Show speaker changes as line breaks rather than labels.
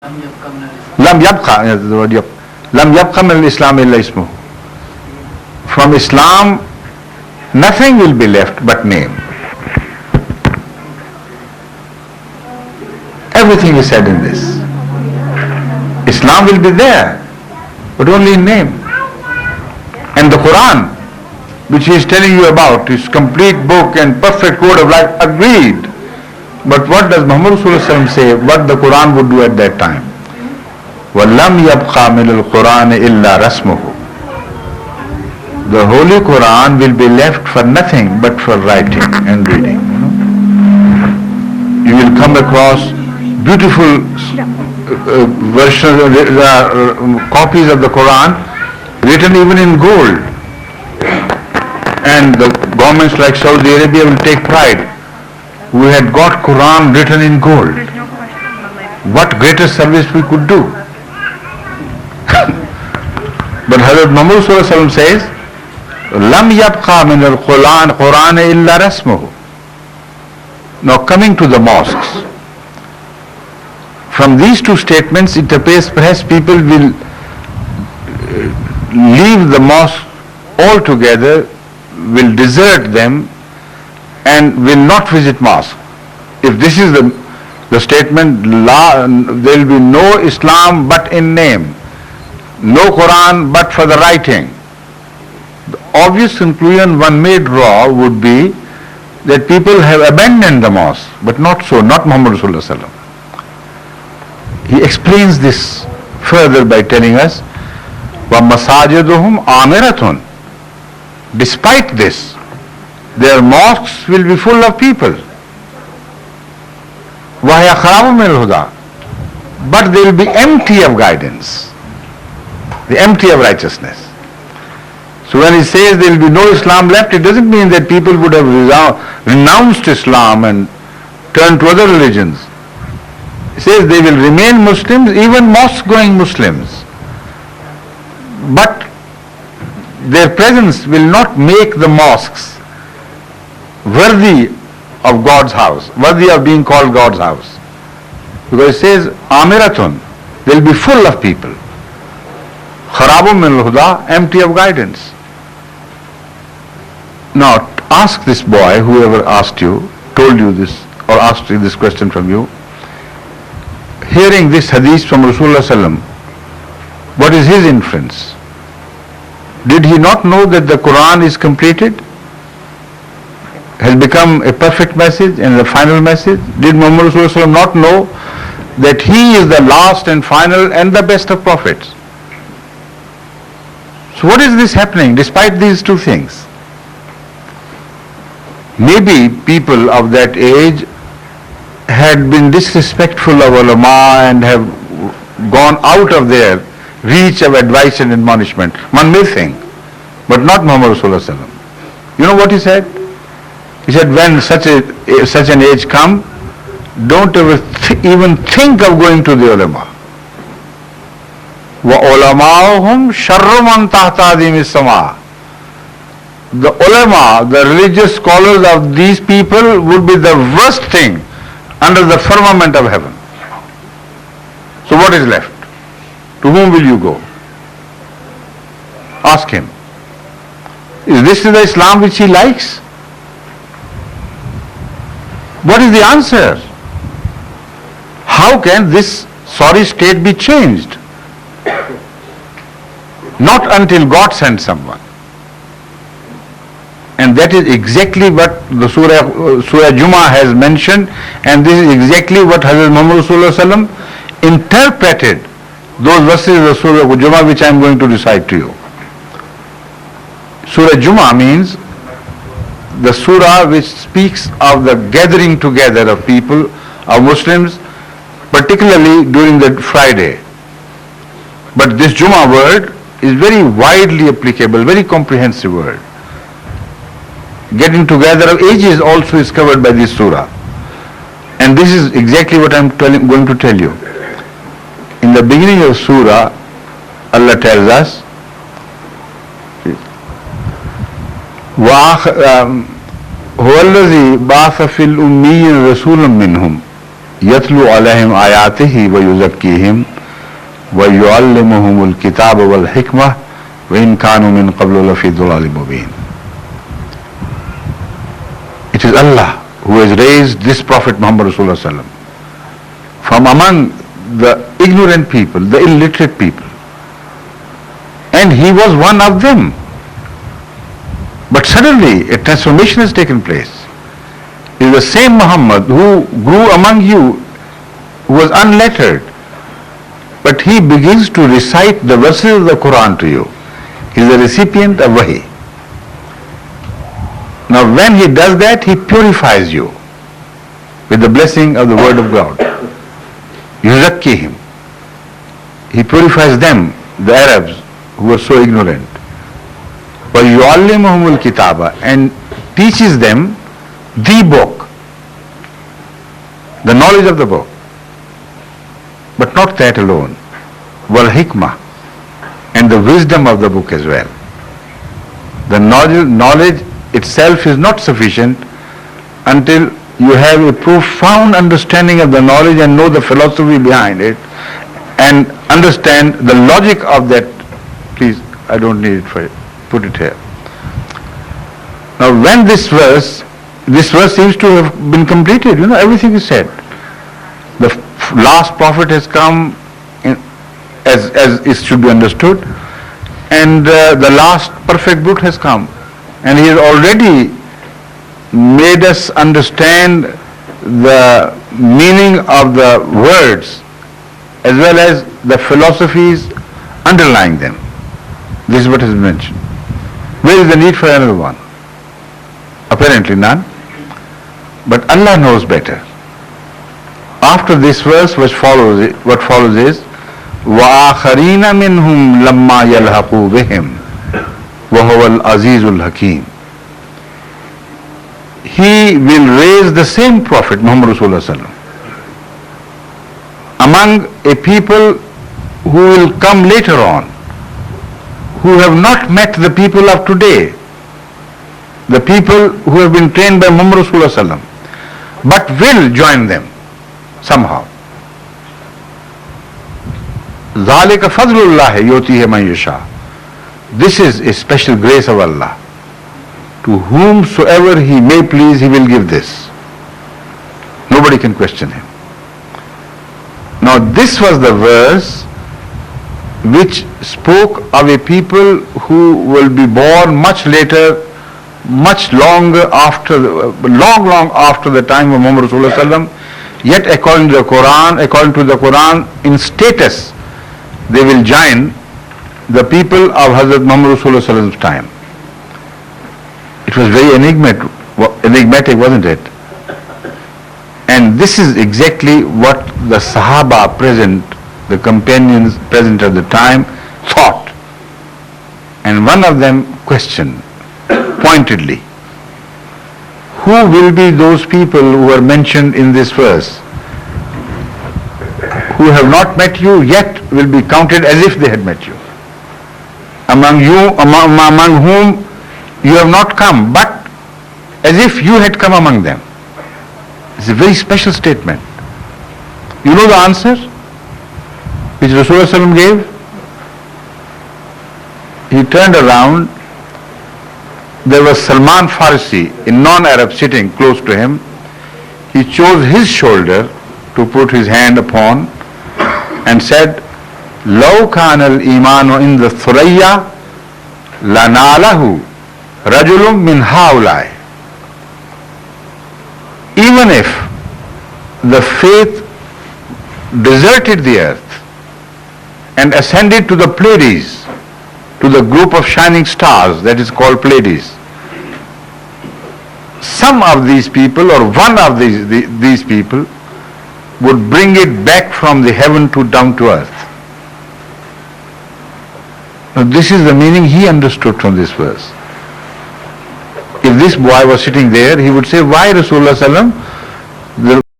Lam yabqa, the word Lam yabqa min al-Islam illa ismuh. From Islam, nothing will be left but name. Everything is said in this. Islam will be there, but only in name. And the Quran, which he is telling you about, is complete book and perfect code of life, agreed. But what does Muhammad Rasulullah say, what the Quran would do at that time? وَلَمْ يَبْقَى مِنَ الْقُرْآنِ إِلَّا رَسْمُهُ. The Holy Quran will be left for nothing but for writing and reading. You will come across beautiful versions, copies of the Quran written even in gold. And the governments like Saudi Arabia will take pride. We had got Quran written in gold. What greater service we could do. But Hazrat Muhammad Sallallahu Alaihi Wasallam says, Lam yabqa min al-Quran illa rasmuhu. Now coming to the mosques. From these two statements it appears perhaps people will leave the mosque altogether, will desert them and will not visit mosque. If this is the statement, there will be no Islam but in name, no Quran but for the writing. The obvious conclusion one may draw would be that people have abandoned the mosque, but not so, not Muhammad Rasulullah Sallallahu Alaihi Wasallam. He explains this further by telling us, وَمَسَاجِدُهُمْ آمِرَةٌ. Despite this, their mosques will be full of people. وَهِيَ خَرَابٌ مِنَ الْهُدَى. But they will be empty of guidance, the empty of righteousness. So when he says there will be no Islam left, it doesn't mean that people would have renounced Islam and turned to other religions. He says they will remain Muslims, even mosque-going Muslims. But their presence will not make the mosques worthy of God's house, worthy of being called God's house. Because it says, Amiratun, they will be full of people. Kharabun min al-Huda, empty of guidance. Now, ask this boy, whoever asked you, told you this, or asked you this question from you, hearing this hadith from Rasulullah Sallam, what is his inference? Did he not know that the Quran is completed? Has become a perfect message and the final message? Did Muhammad Rasulullah Sallam not know that he is the last and final and the best of prophets? So what is this happening despite these two things? Maybe people of that age had been disrespectful of ulama and have gone out of their reach of advice and admonishment. One may think, but not Muhammad Rasulullah Sallam. You know what he said? He said, when such an age come, don't ever even think of going to the ulama. وَعُلَمَاؤُهُمْ شَرُّ مَنْ تَحْتَ عَظِيمِ السَّمَاءِ. The ulama, the religious scholars of these people would be the worst thing under the firmament of heaven. So what is left? To whom will you go? Ask him. Is this the Islam which he likes? What is the answer? How can this sorry state be changed? Not until God sends someone. And that is exactly what the Surah Jummah has mentioned, and this is exactly what Hazrat Muhammad Rasulullah Sallam interpreted those verses of Surah Jummah which I am going to recite to you. Surah Jummah means the surah which speaks of the gathering together of people, of Muslims, particularly during the Friday. But this Jummah word is very widely applicable, very comprehensive word. Getting together of ages also is covered by this surah. And this is exactly what I am going to tell you. In the beginning of surah, Allah tells us, هُوَ الَّذِي بَعَثَ فِي الْأُمِّيِّينَ رَسُولًا مِّنْهُمْ यतलु अलैहिम आयातिही व युज़क्कीहिम व युअल्लिमुहुमुल किताब वल हिकमह व इन कानू मिन क़ब्लु लफ़ी ज़लालिम मुबीन. It is Allah who has raised this Prophet Muhammad Rasulullah sallam from among the ignorant people, the illiterate people. And he was one of them. But suddenly a transformation has taken place. It is the same Muhammad who grew among you, who was unlettered, but he begins to recite the verses of the Quran to you. He is a recipient of Wahi. Now when he does that, he purifies you with the blessing of the word of God. Yuzakkihim. He purifies them, the Arabs, who were so ignorant. وَيُعَلِّمُهُمُ الْكِتَابَ, and teaches them the book, the knowledge of the book. But not that alone. وَالْحِكْمَةِ, and the wisdom of the book as well. The knowledge itself is not sufficient until you have a profound understanding of the knowledge and know the philosophy behind it and understand the logic of that. Please, I don't need it for it. Put it here. Now when this verse seems to have been completed, everything is said. The last prophet has come as it should be understood, and the last perfect book has come, and he has already made us understand the meaning of the words as well as the philosophies underlying them. This is what is mentioned. Where is the need for another one? Apparently none. But Allah knows better. After this verse, what follows is وَآخَرِينَ مِنْهُمْ لَمَّا يَلْحَقُوا بِهِمْ وَهُوَ الْعَزِيزُ الْحَكِيمُ. He will raise the same Prophet Muhammad Rasulullah sallam among a people who will come later on, who have not met the people of today, the people who have been trained by Muhammad Rasulullah sallam, but will join them somehow. ذَلِكَ فَضْلُ اللَّهِ يُؤْتِيهِ مَن يَشَاءُ. This is a special grace of Allah. To whomsoever He may please, He will give this. Nobody can question Him. Now this was the verse which spoke of a people who will be born much later, much longer after, long after the time of Muhammad Rasulullah sallam. Yet according to the Quran, in status, they will join the people of Hazrat Muhammad Rasulullah sallam's time. It was very enigmatic, wasn't it? And this is exactly what the Sahaba present, the companions present at the time, thought. And one of them questioned pointedly, who will be those people who are mentioned in this verse, who have not met you yet will be counted as if they had met you, among whom you have not come, but as if you had come among them. It's a very special statement. You know the answer which Rasulullah sallam gave? He turned around. There was Salman Farsi, a non-Arab, sitting close to him. He chose his shoulder to put his hand upon and said, لَوْ كَانَ الْإِيمَانُ إِنْ ذَا الثُّرَيَّا لَنَالَهُ رَجُلٌ مِّنْ هَؤُلَاءِ. Even if the faith deserted the earth and ascended to the Pleiades, to the group of shining stars that is called Pleiades, some of these people or one of these people would bring it back from the heaven to down to earth. Now this is the meaning he understood from this verse. If this boy was sitting there, he would say, why Rasulullah sallam, the